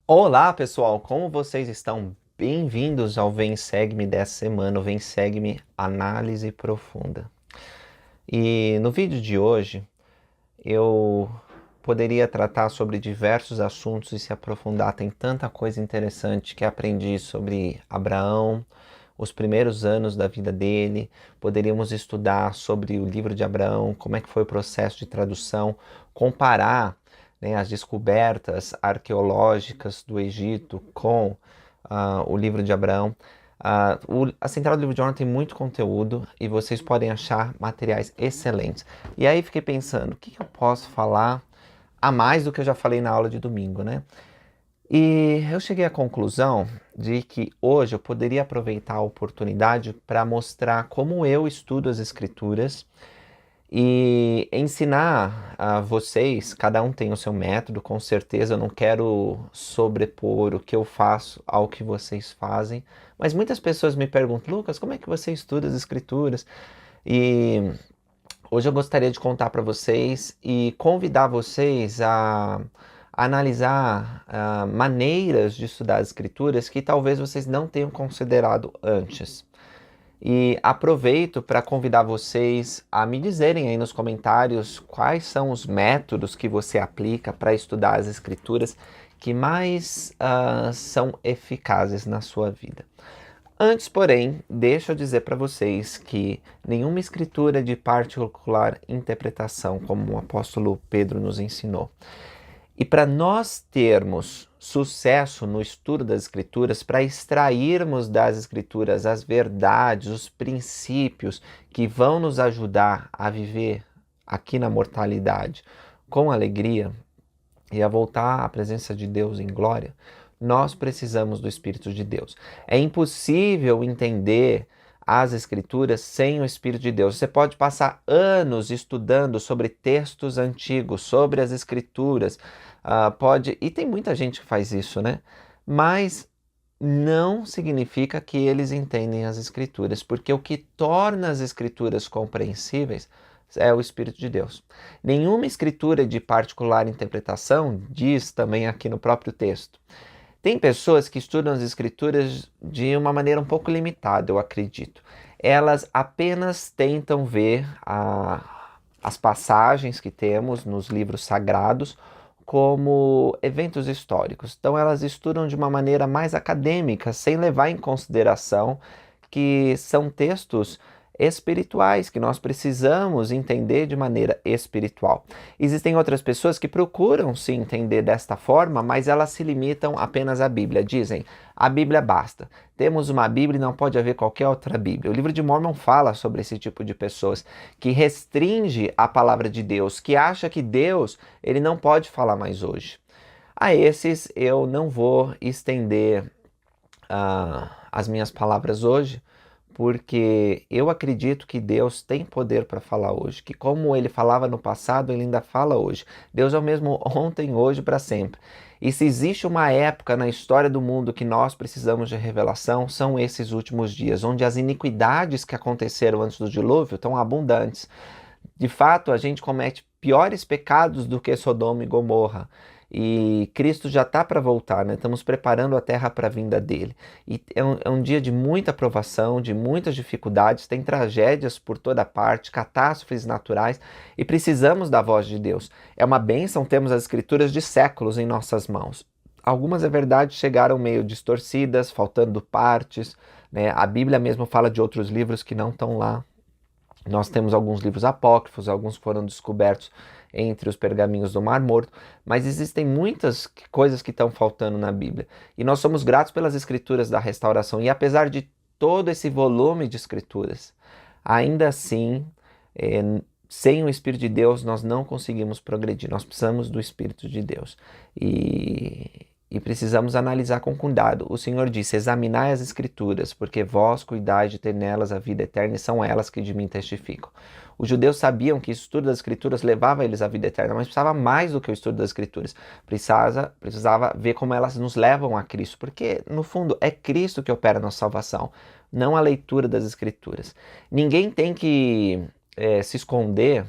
Olá pessoal, como vocês estão? Bem-vindos ao Vem Segue-me dessa semana, o Vem Segue-me Análise Profunda. E no vídeo de hoje eu poderia tratar sobre diversos assuntos e se aprofundar. Tem tanta coisa interessante que aprendi sobre Abraão, os primeiros anos da vida dele. Poderíamos estudar sobre o livro de Abraão, como é que foi o processo de tradução, comparar, né, as descobertas arqueológicas do Egito com o livro de Abraão. A Central do Livro de Honra tem muito conteúdo e vocês podem achar materiais excelentes. E aí fiquei pensando, o que eu posso falar a mais do que eu já falei na aula de domingo, né? E eu cheguei à conclusão de que hoje eu poderia aproveitar a oportunidade para mostrar como eu estudo as escrituras e ensinar a vocês. Cada um tem o seu método, com certeza eu não quero sobrepor o que eu faço ao que vocês fazem, mas muitas pessoas me perguntam: Lucas, como é que você estuda as escrituras? E hoje eu gostaria de contar para vocês e convidar vocês a analisar maneiras de estudar as escrituras que talvez vocês não tenham considerado antes. E aproveito para convidar vocês a me dizerem aí nos comentários quais são os métodos que você aplica para estudar as escrituras que mais são eficazes na sua vida. Antes, porém, deixa eu dizer para vocês que nenhuma escritura de particular interpretação, como o apóstolo Pedro nos ensinou. E para nós termos sucesso no estudo das Escrituras, para extrairmos das Escrituras as verdades, os princípios que vão nos ajudar a viver aqui na mortalidade com alegria e a voltar à presença de Deus em glória, nós precisamos do Espírito de Deus. É impossível entender as Escrituras sem o Espírito de Deus. Você pode passar anos estudando sobre textos antigos, sobre as Escrituras, e tem muita gente que faz isso, né? Mas não significa que eles entendem as Escrituras, porque o que torna as Escrituras compreensíveis é o Espírito de Deus. Nenhuma escritura de particular interpretação diz também aqui no próprio texto. Tem pessoas que estudam as escrituras de uma maneira um pouco limitada, eu acredito. Elas apenas tentam ver as passagens que temos nos livros sagrados como eventos históricos. Então elas estudam de uma maneira mais acadêmica, sem levar em consideração que são textos espirituais, que nós precisamos entender de maneira espiritual. Existem outras pessoas que procuram se entender desta forma, mas elas se limitam apenas à Bíblia. Dizem, a Bíblia basta. Temos uma Bíblia e não pode haver qualquer outra Bíblia. O livro de Mórmon fala sobre esse tipo de pessoas que restringe a palavra de Deus, que acha que Deus ele não pode falar mais hoje. A esses eu não vou estender as minhas palavras hoje, porque eu acredito que Deus tem poder para falar hoje, que como ele falava no passado, ele ainda fala hoje. Deus é o mesmo ontem, hoje, para sempre. E se existe uma época na história do mundo que nós precisamos de revelação, são esses últimos dias, onde as iniquidades que aconteceram antes do dilúvio estão abundantes. De fato, a gente comete piores pecados do que Sodoma e Gomorra. E Cristo já está para voltar, né? Estamos preparando a terra para a vinda dele. E é um dia de muita provação, de muitas dificuldades, tem tragédias por toda parte, catástrofes naturais, e precisamos da voz de Deus. É uma bênção termos as escrituras de séculos em nossas mãos. Algumas, é verdade, chegaram meio distorcidas, faltando partes, né? A Bíblia mesmo fala de outros livros que não estão lá. Nós temos alguns livros apócrifos, alguns foram descobertos entre os pergaminhos do Mar Morto, mas existem muitas coisas que estão faltando na Bíblia. E nós somos gratos pelas escrituras da restauração. E apesar de todo esse volume de escrituras, ainda assim, sem o Espírito de Deus, nós não conseguimos progredir. Nós precisamos do Espírito de Deus. E precisamos analisar com cuidado. O Senhor disse, examinai as Escrituras, porque vós cuidais de ter nelas a vida eterna, e são elas que de mim testificam. Os judeus sabiam que o estudo das Escrituras levava eles à vida eterna, mas precisava mais do que o estudo das Escrituras. Precisava ver como elas nos levam a Cristo, porque, no fundo, é Cristo que opera a nossa salvação, não a leitura das Escrituras. Ninguém tem que se esconder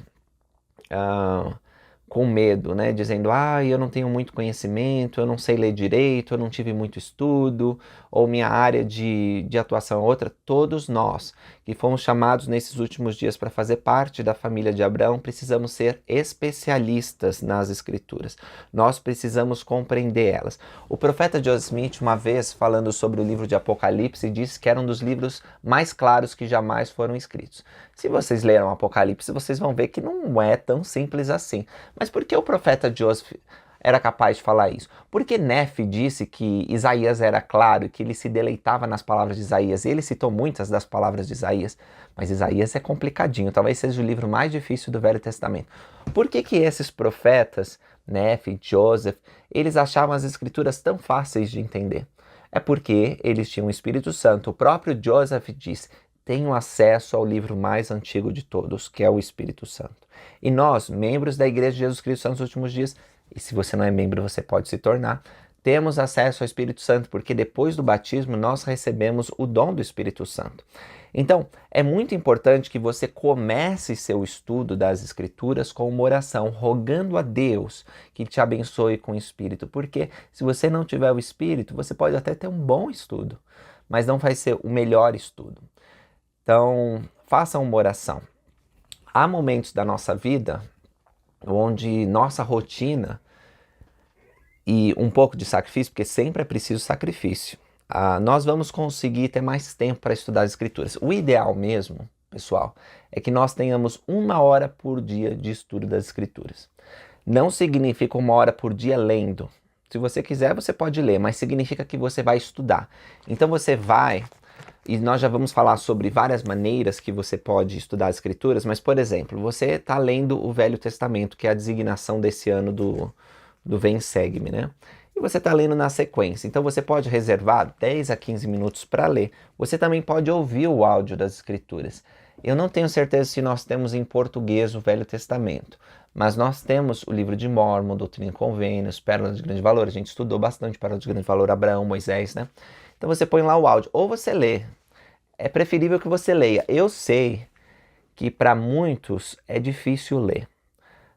com medo, né? Dizendo, eu não tenho muito conhecimento, eu não sei ler direito, eu não tive muito estudo, ou minha área de atuação é outra. Todos nós que fomos chamados nesses últimos dias para fazer parte da família de Abraão, precisamos ser especialistas nas Escrituras. Nós precisamos compreender elas. O profeta Joseph Smith, uma vez, falando sobre o livro de Apocalipse, disse que era um dos livros mais claros que jamais foram escritos. Se vocês leram Apocalipse, vocês vão ver que não é tão simples assim. Mas por que o profeta Joseph era capaz de falar isso? Porque Nefe disse que Isaías era claro e que ele se deleitava nas palavras de Isaías. E ele citou muitas das palavras de Isaías, mas Isaías é complicadinho, talvez seja o livro mais difícil do Velho Testamento. Por que esses profetas, Nefe, Joseph, eles achavam as escrituras tão fáceis de entender? É porque eles tinham o Espírito Santo. O próprio Joseph disse: tenho acesso ao livro mais antigo de todos, que é o Espírito Santo. E nós, membros da Igreja de Jesus Cristo nos últimos dias, e se você não é membro, você pode se tornar, temos acesso ao Espírito Santo, porque depois do batismo nós recebemos o dom do Espírito Santo. Então, é muito importante que você comece seu estudo das Escrituras com uma oração, rogando a Deus que te abençoe com o Espírito, porque se você não tiver o Espírito, você pode até ter um bom estudo, mas não vai ser o melhor estudo. Então, faça uma oração. Há momentos da nossa vida onde nossa rotina e um pouco de sacrifício, porque sempre é preciso sacrifício, nós vamos conseguir ter mais tempo para estudar as Escrituras. O ideal mesmo, pessoal, é que nós tenhamos 1 hora por dia de estudo das Escrituras. Não significa 1 hora por dia lendo. Se você quiser, você pode ler, mas significa que você vai estudar. Então você vai... E nós já vamos falar sobre várias maneiras que você pode estudar as Escrituras, mas, por exemplo, você está lendo o Velho Testamento, que é a designação desse ano do Vem Segue-me, né? E você está lendo na sequência, então você pode reservar 10 a 15 minutos para ler. Você também pode ouvir o áudio das Escrituras. Eu não tenho certeza se nós temos em português o Velho Testamento, mas nós temos o livro de Mórmon, Doutrina e Convênios, Pérolas de Grande Valor. A gente estudou bastante Pérolas de Grande Valor, Abraão, Moisés, né? Então você põe lá o áudio, ou você lê. É preferível que você leia. Eu sei que para muitos é difícil ler,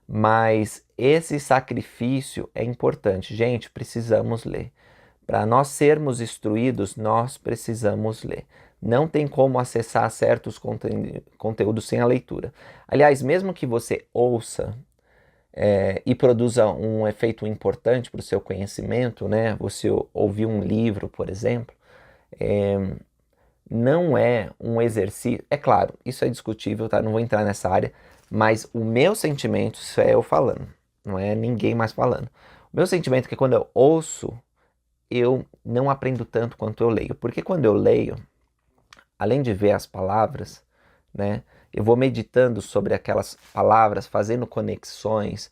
mas esse sacrifício é importante. Gente, precisamos ler. Para nós sermos instruídos, nós precisamos ler. Não tem como acessar certos conteúdos sem a leitura. Aliás, mesmo que você ouça e produza um efeito importante para o seu conhecimento, né? Você ouvir um livro, por exemplo, não é um exercício... É claro, isso é discutível, tá? Não vou entrar nessa área, mas o meu sentimento, isso é eu falando, não é ninguém mais falando. O meu sentimento é que quando eu ouço, eu não aprendo tanto quanto eu leio. Porque quando eu leio, além de ver as palavras, né, eu vou meditando sobre aquelas palavras, fazendo conexões,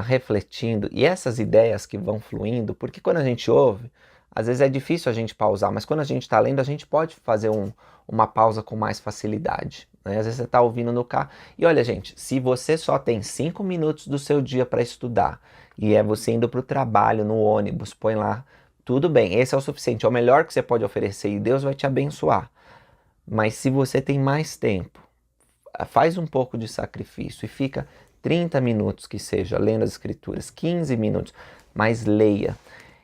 refletindo, e essas ideias que vão fluindo, porque quando a gente ouve, às vezes é difícil a gente pausar, mas quando a gente está lendo, a gente pode fazer uma pausa com mais facilidade, né? Às vezes você está ouvindo no carro. E olha, gente, se você só tem 5 minutos do seu dia para estudar, e é você indo para o trabalho, no ônibus, põe lá, tudo bem, esse é o suficiente, é o melhor que você pode oferecer e Deus vai te abençoar. Mas se você tem mais tempo, faz um pouco de sacrifício e fica 30 minutos que seja lendo as Escrituras, 15 minutos, mas leia.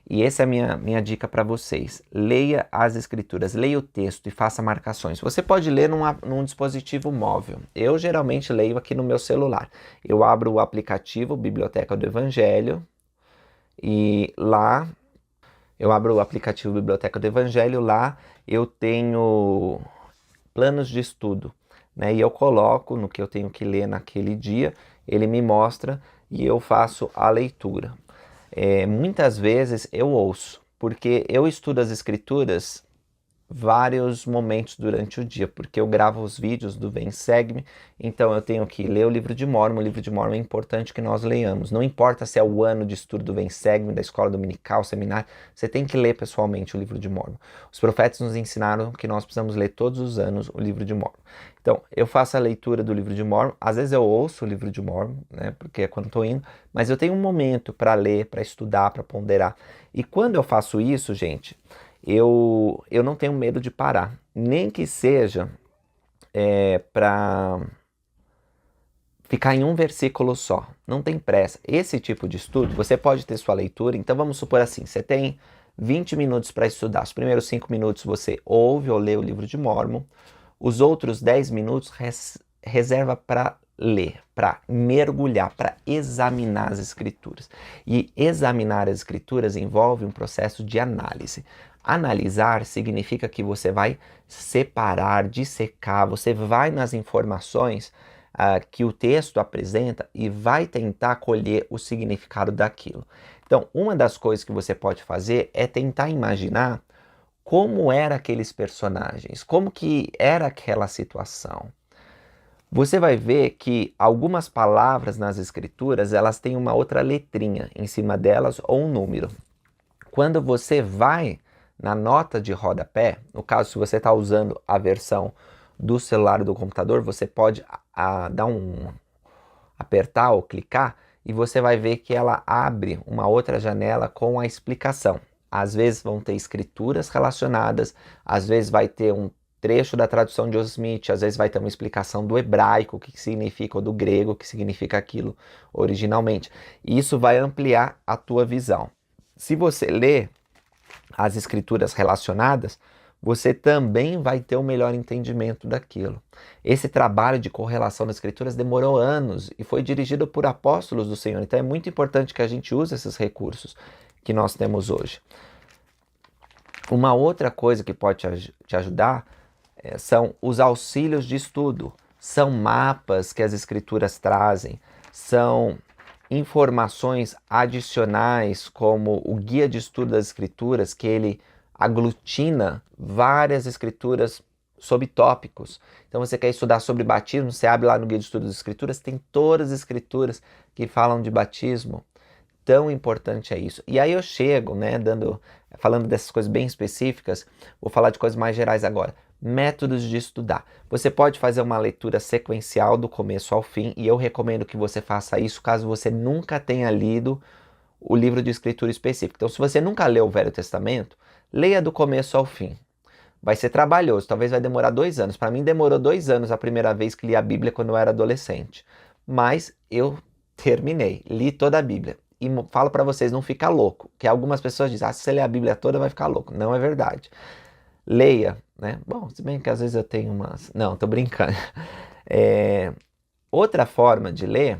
E essa é a minha dica para vocês. Leia as Escrituras, leia o texto e faça marcações. Você pode ler num dispositivo móvel. Eu geralmente leio aqui no meu celular. Eu abro o aplicativo Biblioteca do Evangelho e lá... Eu abro o aplicativo Biblioteca do Evangelho, lá eu tenho planos de estudo, né? E eu coloco no que eu tenho que ler naquele dia, ele me mostra e eu faço a leitura. Muitas vezes eu ouço, porque eu estudo as Escrituras vários momentos durante o dia, porque eu gravo os vídeos do Vem Segue-me, então eu tenho que ler o livro de Mórmon. O livro de Mórmon é importante que nós leiamos, não importa se é o ano de estudo do Vem Segue-me, da escola dominical, seminário, você tem que ler pessoalmente o livro de Mórmon. Os profetas nos ensinaram que nós precisamos ler todos os anos o livro de Mórmon. Então, eu faço a leitura do livro de Mórmon, às vezes eu ouço o livro de Mórmon, né, porque é quando estou indo, mas eu tenho um momento para ler, para estudar, para ponderar. E quando eu faço isso, gente, eu não tenho medo de parar, nem que seja para ficar em um versículo só. Não tem pressa. Esse tipo de estudo, você pode ter sua leitura. Então vamos supor assim, você tem 20 minutos para estudar. Os primeiros 5 minutos você ouve ou lê o livro de Mórmon. Os outros 10 minutos reserva para ler, para mergulhar, para examinar as escrituras. E examinar as escrituras envolve um processo de análise. Analisar significa que você vai separar, dissecar, você vai nas informações que o texto apresenta e vai tentar colher o significado daquilo. Então, uma das coisas que você pode fazer é tentar imaginar como eram aqueles personagens, como que era aquela situação. Você vai ver que algumas palavras nas escrituras, elas têm uma outra letrinha em cima delas ou um número. Quando você vai na nota de rodapé, no caso se você está usando a versão do celular ou do computador, você pode apertar ou clicar e você vai ver que ela abre uma outra janela com a explicação. Às vezes vão ter escrituras relacionadas, às vezes vai ter um trecho da tradução de Joseph Smith, às vezes vai ter uma explicação do hebraico, o que significa, ou do grego, o que significa aquilo originalmente. E isso vai ampliar a tua visão. Se você lê as escrituras relacionadas, você também vai ter um melhor entendimento daquilo. Esse trabalho de correlação das escrituras demorou anos e foi dirigido por apóstolos do Senhor. Então é muito importante que a gente use esses recursos que nós temos hoje. Uma outra coisa que pode te ajudar são os auxílios de estudo. São mapas que as escrituras trazem, são informações adicionais, como o guia de estudo das escrituras, que ele aglutina várias escrituras sob tópicos. Então você quer estudar sobre batismo, você abre lá no guia de estudo das escrituras, tem todas as escrituras que falam de batismo. Tão importante é isso. E aí eu chego, né, falando dessas coisas bem específicas, vou falar de coisas mais gerais agora. Métodos de estudar. Você pode fazer uma leitura sequencial do começo ao fim, e eu recomendo que você faça isso caso você nunca tenha lido o livro de escritura específico. Então, se você nunca leu o Velho Testamento, leia do começo ao fim. Vai ser trabalhoso, talvez vai demorar 2 anos. Para mim demorou 2 anos a primeira vez que li a Bíblia quando eu era adolescente. Mas eu terminei, li toda a Bíblia. E falo para vocês, não fica louco. Que algumas pessoas dizem, se você ler a Bíblia toda vai ficar louco. Não é verdade. Leia, né? Bom, se bem que às vezes eu tenho umas... Não, tô brincando. Outra forma de ler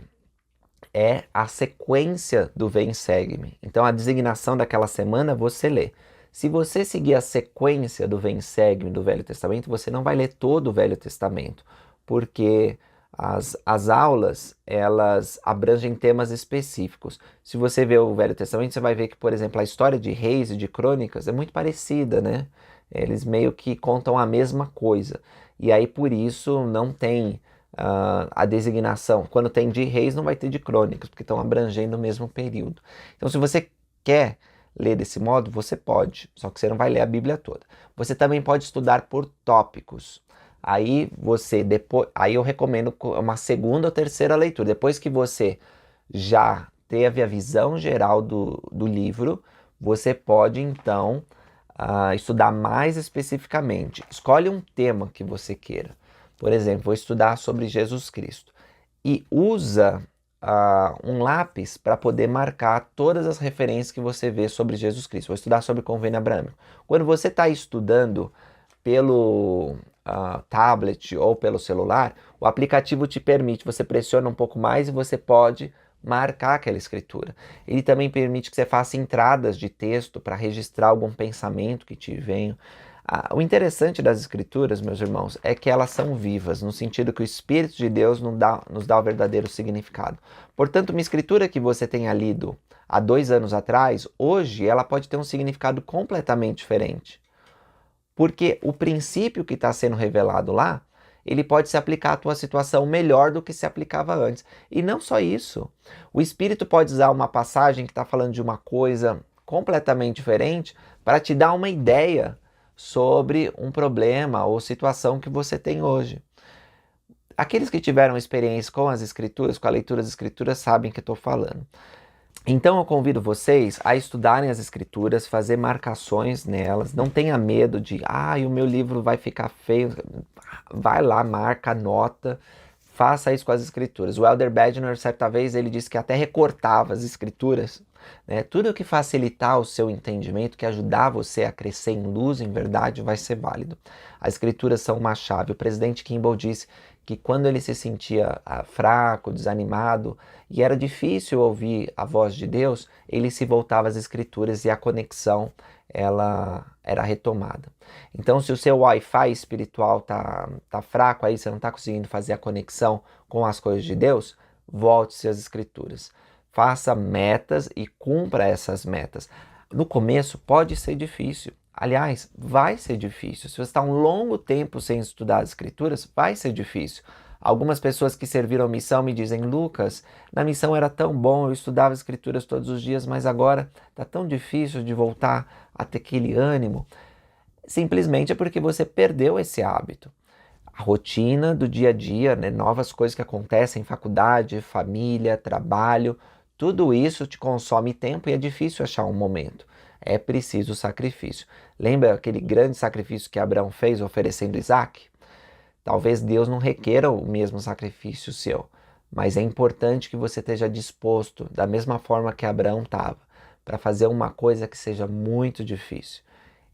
é a sequência do Vem Segue-me. Então a designação daquela semana você lê. Se você seguir a sequência do Vem Segue-me do Velho Testamento, você não vai ler todo o Velho Testamento, porque as aulas, elas abrangem temas específicos. Se você vê o Velho Testamento, você vai ver que, por exemplo, a história de Reis e de Crônicas é muito parecida, né? Eles meio que contam a mesma coisa. E aí, por isso, não tem a designação. Quando tem de Reis, não vai ter de Crônicas, porque estão abrangendo o mesmo período. Então, se você quer ler desse modo, você pode, só que você não vai ler a Bíblia toda. Você também pode estudar por tópicos. Aí eu recomendo uma segunda ou terceira leitura. Depois que você já teve a visão geral do livro, você pode então estudar mais especificamente. Escolhe um tema que você queira. Por exemplo, vou estudar sobre Jesus Cristo. E usa um lápis para poder marcar todas as referências que você vê sobre Jesus Cristo. Vou estudar sobre o convênio abraâmico. Quando você está estudando pelo tablet ou pelo celular, o aplicativo te permite, você pressiona um pouco mais e você pode marcar aquela escritura. Ele também permite que você faça entradas de texto para registrar algum pensamento que te venha. O interessante das escrituras, meus irmãos, é que elas são vivas, no sentido que o Espírito de Deus nos dá o verdadeiro significado. Portanto, uma escritura que você tenha lido há 2 anos atrás, hoje ela pode ter um significado completamente diferente. Porque o princípio que está sendo revelado lá, ele pode se aplicar à tua situação melhor do que se aplicava antes. E não só isso. O Espírito pode usar uma passagem que está falando de uma coisa completamente diferente para te dar uma ideia sobre um problema ou situação que você tem hoje. Aqueles que tiveram experiência com as Escrituras, com a leitura das Escrituras, sabem o que eu estou falando. Então eu convido vocês a estudarem as Escrituras, fazer marcações nelas. Não tenha medo de, o meu livro vai ficar feio. Vai lá, marca, anota, faça isso com as escrituras. O Elder Bednar, certa vez, ele disse que até recortava as escrituras, né? Tudo que facilitar o seu entendimento, que ajudar você a crescer em luz, em verdade, vai ser válido. As escrituras são uma chave. O presidente Kimball disse que quando ele se sentia fraco, desanimado, e era difícil ouvir a voz de Deus, ele se voltava às escrituras e a conexão ela era retomada. Então, se o seu Wi-Fi espiritual tá fraco, aí você não está conseguindo fazer a conexão com as coisas de Deus, volte-se às escrituras. Faça metas e cumpra essas metas. No começo pode ser difícil. Aliás, vai ser difícil. Se você está um longo tempo sem estudar as escrituras, vai ser difícil. Algumas pessoas que serviram missão me dizem: Lucas, na missão era tão bom, eu estudava as escrituras todos os dias, mas agora está tão difícil de voltar a ter aquele ânimo. Simplesmente é porque você perdeu esse hábito. A rotina do dia a dia, né, novas coisas que acontecem, faculdade, família, trabalho, tudo isso te consome tempo e é difícil achar um momento. É preciso sacrifício. Lembra aquele grande sacrifício que Abraão fez oferecendo Isaac? Talvez Deus não requeira o mesmo sacrifício seu, mas é importante que você esteja disposto, da mesma forma que Abraão estava, para fazer uma coisa que seja muito difícil.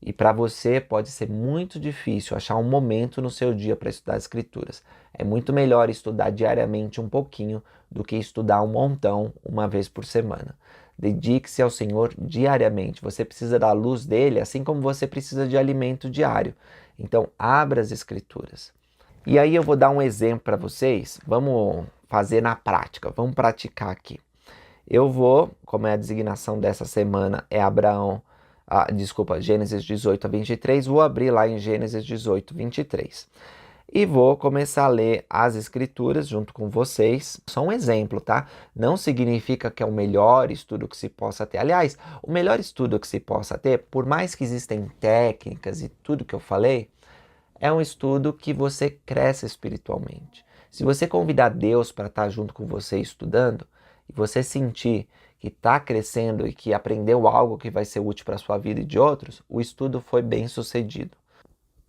E para você pode ser muito difícil achar um momento no seu dia para estudar as escrituras. É muito melhor estudar diariamente um pouquinho do que estudar um montão uma vez por semana. Dedique-se ao Senhor diariamente. Você precisa da luz dele, assim como você precisa de alimento diário. Então, abra as escrituras. E aí eu vou dar um exemplo para vocês. Vamos fazer na prática. Vamos praticar aqui. Eu vou, como é a designação dessa semana, é Gênesis 18 a 23, vou abrir lá em Gênesis 18, 23. E vou começar a ler as escrituras junto com vocês. Só um exemplo, tá? Não significa que é o melhor estudo que se possa ter. Aliás, o melhor estudo que se possa ter, por mais que existem técnicas e tudo que eu falei, é um estudo que você cresce espiritualmente. Se você convidar Deus para estar junto com você estudando, e você sentir que está crescendo e que aprendeu algo que vai ser útil para a sua vida e de outros, o estudo foi bem sucedido.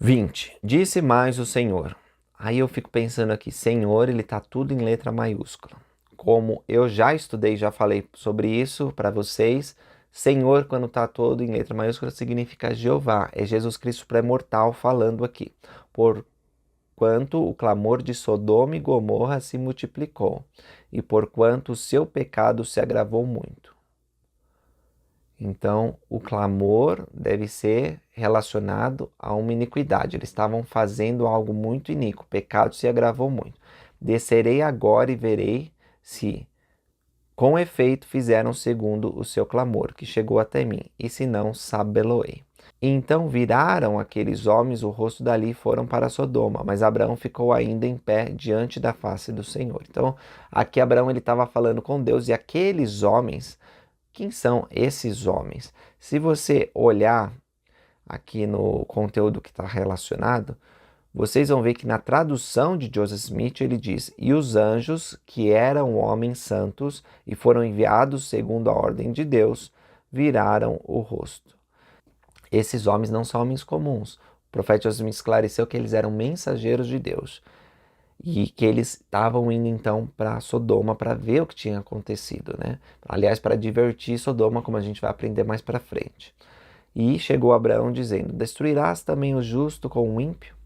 20. Disse mais o Senhor. Aí eu fico pensando aqui, Senhor, ele está tudo em letra maiúscula. Como eu já estudei, já falei sobre isso para vocês, Senhor, quando está todo em letra maiúscula, significa Jeová. É Jesus Cristo pré-mortal falando aqui. Porquanto o clamor de Sodoma e Gomorra se multiplicou, e porquanto o seu pecado se agravou muito. Então, o clamor deve ser relacionado a uma iniquidade. Eles estavam fazendo algo muito iníquo, o pecado se agravou muito. Descerei agora e verei se, com efeito, fizeram segundo o seu clamor, que chegou até mim, e se não, sabê-lo-ei. Então viraram aqueles homens o rosto dali e foram para Sodoma, mas Abraão ficou ainda em pé diante da face do Senhor. Então, aqui Abraão estava falando com Deus, e aqueles homens, quem são esses homens? Se você olhar aqui no conteúdo que está relacionado, vocês vão ver que na tradução de Joseph Smith ele diz: e os anjos, que eram homens santos e foram enviados segundo a ordem de Deus, viraram o rosto. Esses homens não são homens comuns. O profeta Joseph Smith esclareceu que eles eram mensageiros de Deus e que eles estavam indo então para Sodoma para ver o que tinha acontecido, né? Aliás, para divertir Sodoma, como a gente vai aprender mais para frente. E chegou Abraão dizendo: destruirás também o justo com o ímpio?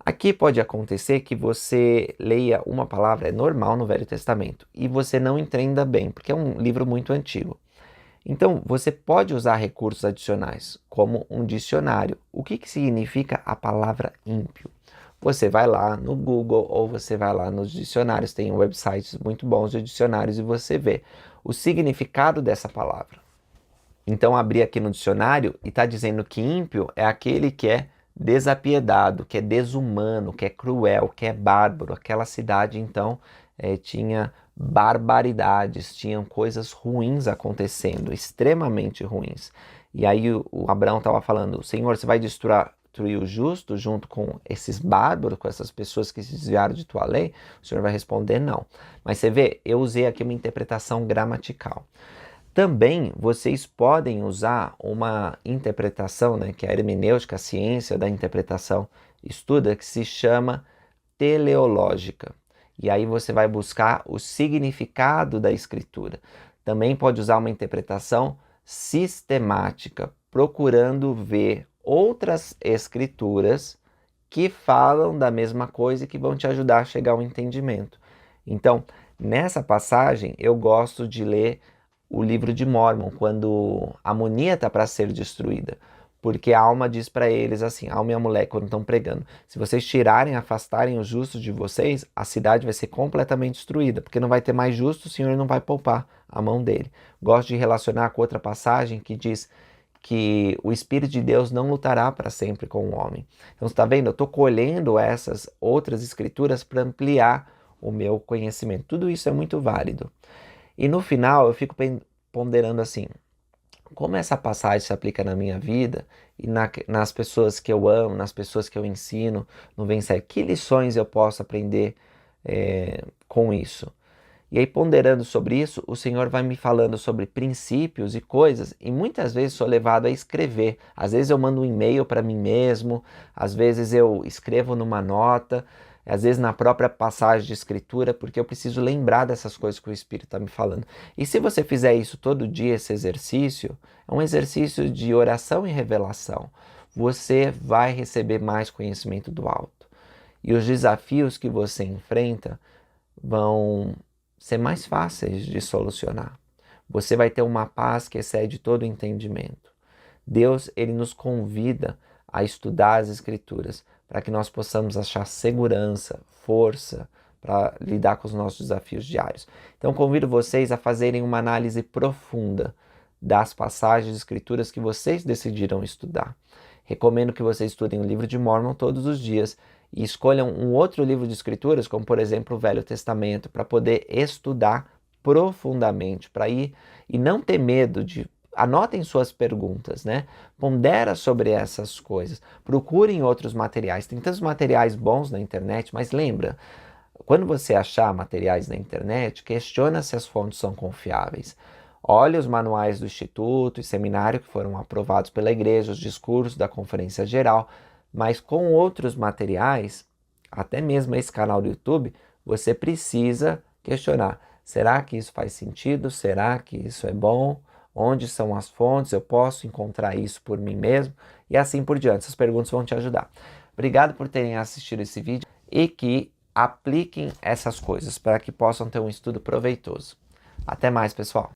Aqui pode acontecer que você leia uma palavra, é normal no Velho Testamento, e você não entenda bem, porque é um livro muito antigo. Então, você pode usar recursos adicionais, como um dicionário. O que significa a palavra ímpio? Você vai lá no Google ou você vai lá nos dicionários, tem websites muito bons de dicionários, e você vê o significado dessa palavra. Então, abri aqui no dicionário e está dizendo que ímpio é aquele que é desapiedado, que é desumano, que é cruel, que é bárbaro. Aquela cidade, então, tinha barbaridades, tinham coisas ruins acontecendo, extremamente ruins. E aí o Abraão estava falando: Senhor, você vai destruir o justo junto com esses bárbaros, com essas pessoas que se desviaram de tua lei? O Senhor vai responder: não. Mas você vê, eu usei aqui uma interpretação gramatical. Também vocês podem usar uma interpretação, né, que a hermenêutica, a ciência da interpretação estuda, que se chama teleológica. E aí você vai buscar o significado da escritura. Também pode usar uma interpretação sistemática, procurando ver outras escrituras que falam da mesma coisa e que vão te ajudar a chegar ao entendimento. Então, nessa passagem, eu gosto de ler o livro de Mórmon, quando a Amonia está para ser destruída. Porque a alma diz para eles assim, a alma e a mulher, quando estão pregando, se vocês tirarem, afastarem os justos de vocês, a cidade vai ser completamente destruída, porque não vai ter mais justo, o Senhor não vai poupar a mão dele. Gosto de relacionar com outra passagem que diz que o Espírito de Deus não lutará para sempre com o homem. Então, você está vendo? Eu estou colhendo essas outras escrituras para ampliar o meu conhecimento. Tudo isso é muito válido. E no final, eu fico ponderando assim, como essa passagem se aplica na minha vida e nas pessoas que eu amo, nas pessoas que eu ensino, no Vencer, que lições eu posso aprender com isso? E aí, ponderando sobre isso, o Senhor vai me falando sobre princípios e coisas, e muitas vezes sou levado a escrever. Às vezes eu mando um e-mail para mim mesmo, às vezes eu escrevo numa nota, às vezes na própria passagem de escritura, porque eu preciso lembrar dessas coisas que o Espírito está me falando. E se você fizer isso todo dia, esse exercício, é um exercício de oração e revelação. Você vai receber mais conhecimento do alto. E os desafios que você enfrenta vão ser mais fáceis de solucionar. Você vai ter uma paz que excede todo entendimento. Deus, ele nos convida a estudar as Escrituras para que nós possamos achar segurança, força para lidar com os nossos desafios diários. Então, convido vocês a fazerem uma análise profunda das passagens de Escrituras que vocês decidiram estudar. Recomendo que vocês estudem o livro de Mórmon todos os dias e escolham um outro livro de escrituras, como por exemplo o Velho Testamento, para poder estudar profundamente, para ir e não ter medo de... Anotem suas perguntas, né? Pondera sobre essas coisas. Procurem outros materiais. Tem tantos materiais bons na internet, mas lembra, quando você achar materiais na internet, questiona se as fontes são confiáveis. Olhe os manuais do Instituto e seminário que foram aprovados pela igreja, os discursos da Conferência Geral, mas com outros materiais, até mesmo esse canal do YouTube, você precisa questionar. Será que isso faz sentido? Será que isso é bom? Onde são as fontes? Eu posso encontrar isso por mim mesmo? E assim por diante. Essas perguntas vão te ajudar. Obrigado por terem assistido esse vídeo e que apliquem essas coisas para que possam ter um estudo proveitoso. Até mais, pessoal!